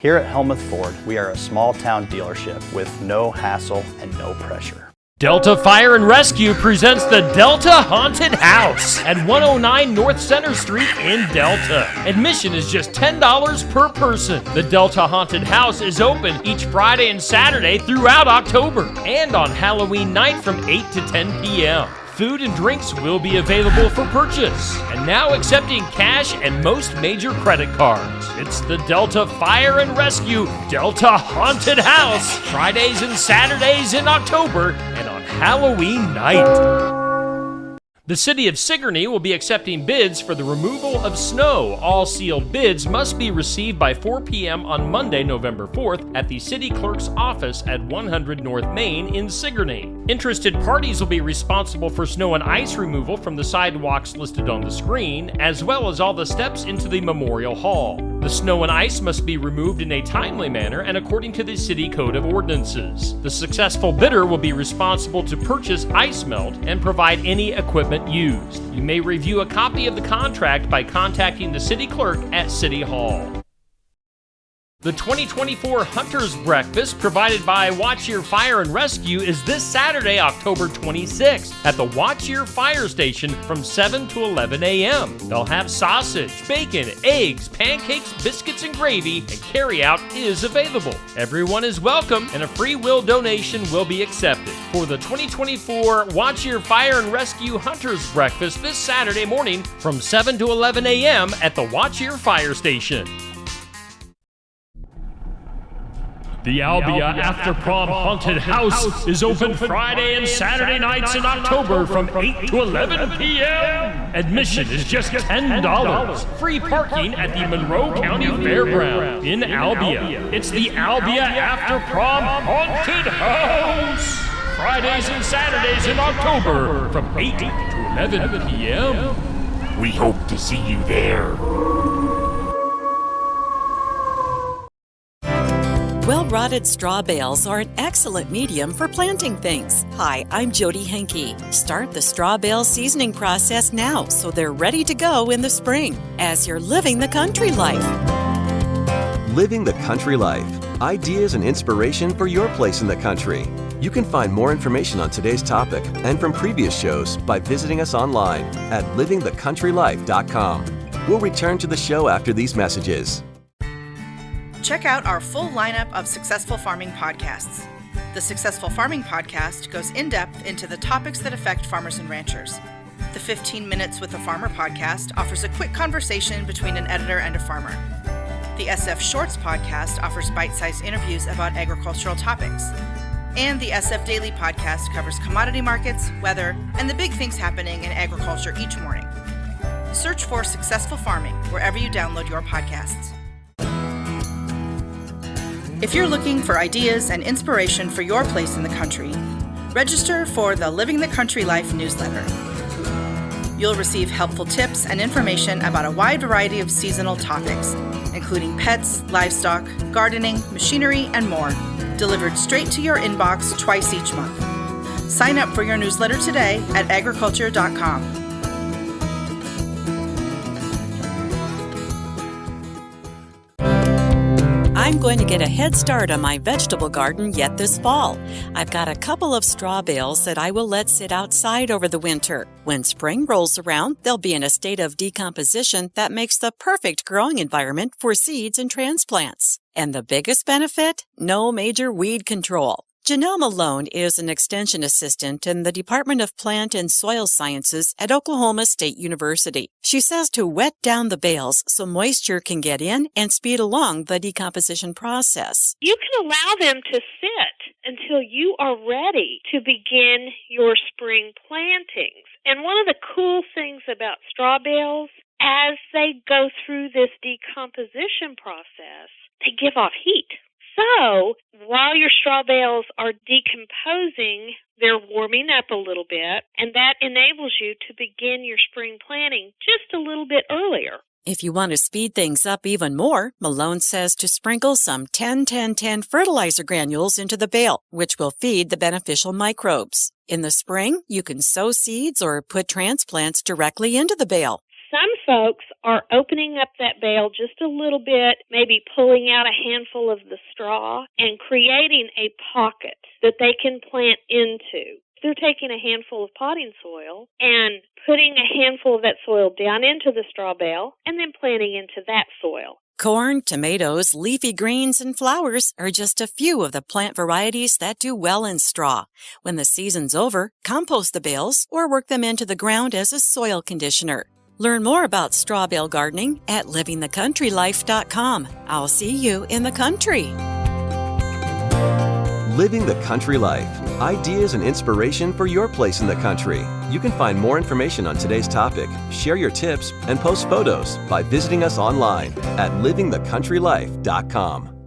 Here at Helmuth Ford, we are a small-town dealership with no hassle and no pressure. Delta Fire and Rescue presents the Delta Haunted House at 109 North Center Street in Delta. Admission is just $10 per person. The Delta Haunted House is open each Friday and Saturday throughout October and on Halloween night from 8 to 10 p.m. Food and drinks will be available for purchase and now accepting cash and most major credit cards. It's the Delta Fire and Rescue Delta Haunted House, Fridays and Saturdays in October and on Halloween night. The City of Sigourney will be accepting bids for the removal of snow. All sealed bids must be received by 4 p.m. on Monday, November 4th at the City Clerk's office at 100 North Main in Sigourney. Interested parties will be responsible for snow and ice removal from the sidewalks listed on the screen, as well as all the steps into the Memorial Hall. The snow and ice must be removed in a timely manner and according to the City Code of Ordinances. The successful bidder will be responsible to purchase ice melt and provide any equipment used. You may review a copy of the contract by contacting the City Clerk at City Hall. The 2024 Hunter's Breakfast, provided by Watch Your Fire and Rescue, is this Saturday, October 26th, at the Watch Your Fire Station from 7 to 11 a.m. They'll have sausage, bacon, eggs, pancakes, biscuits, and gravy, and carry-out is available. Everyone is welcome, and a free will donation will be accepted. For the 2024 Watch Your Fire and Rescue Hunter's Breakfast this Saturday morning from 7 to 11 a.m. at the Watch Your Fire Station. The Albia After Prom Haunted House is open Friday and Saturday nights in October from 8 to 11 p.m. Admission is just $10. Free parking at the Monroe County Fairground in Albia. It's the Albia After Prom Haunted House. Fridays and Saturdays in October from 8 to 11 p.m. We hope to see you there. Well-rotted straw bales are an excellent medium for planting things. Hi, I'm Jody Henke. Start the straw bale seasoning process now so they're ready to go in the spring as you're living the country life. Living the country life. Ideas and inspiration for your place in the country. You can find more information on today's topic and from previous shows by visiting us online at livingthecountrylife.com. We'll return to the show after these messages. Check out our full lineup of Successful Farming podcasts. The Successful Farming podcast goes in-depth into the topics that affect farmers and ranchers. The 15 Minutes with a Farmer podcast offers a quick conversation between an editor and a farmer. The SF Shorts podcast offers bite-sized interviews about agricultural topics. And the SF Daily podcast covers commodity markets, weather, and the big things happening in agriculture each morning. Search for Successful Farming wherever you download your podcasts. If you're looking for ideas and inspiration for your place in the country, register for the Living the Country Life newsletter. You'll receive helpful tips and information about a wide variety of seasonal topics, including pets, livestock, gardening, machinery, and more, delivered straight to your inbox twice each month. Sign up for your newsletter today at agriculture.com. I'm going to get a head start on my vegetable garden yet this fall. I've got a couple of straw bales that I will let sit outside over the winter. When spring rolls around, they'll be in a state of decomposition that makes the perfect growing environment for seeds and transplants. And the biggest benefit? No major weed control. Janelle Malone is an extension assistant in the Department of Plant and Soil Sciences at Oklahoma State University. She says to wet down the bales so moisture can get in and speed along the decomposition process. You can allow them to sit until you are ready to begin your spring plantings. And one of the cool things about straw bales, as they go through this decomposition process, they give off heat. So while your straw bales are decomposing, they're warming up a little bit, and that enables you to begin your spring planting just a little bit earlier. If you want to speed things up even more, Malone says to sprinkle some 10-10-10 fertilizer granules into the bale, which will feed the beneficial microbes. In the spring, you can sow seeds or put transplants directly into the bale. Some folks are opening up that bale just a little bit, maybe pulling out a handful of the straw and creating a pocket that they can plant into. They're taking a handful of potting soil and putting a handful of that soil down into the straw bale and then planting into that soil. Corn, tomatoes, leafy greens, and flowers are just a few of the plant varieties that do well in straw. When the season's over, compost the bales or work them into the ground as a soil conditioner. Learn more about straw bale gardening at livingthecountrylife.com. I'll see you in the country. Living the Country Life. Ideas and inspiration for your place in the country. You can find more information on today's topic, share your tips, and post photos by visiting us online at livingthecountrylife.com.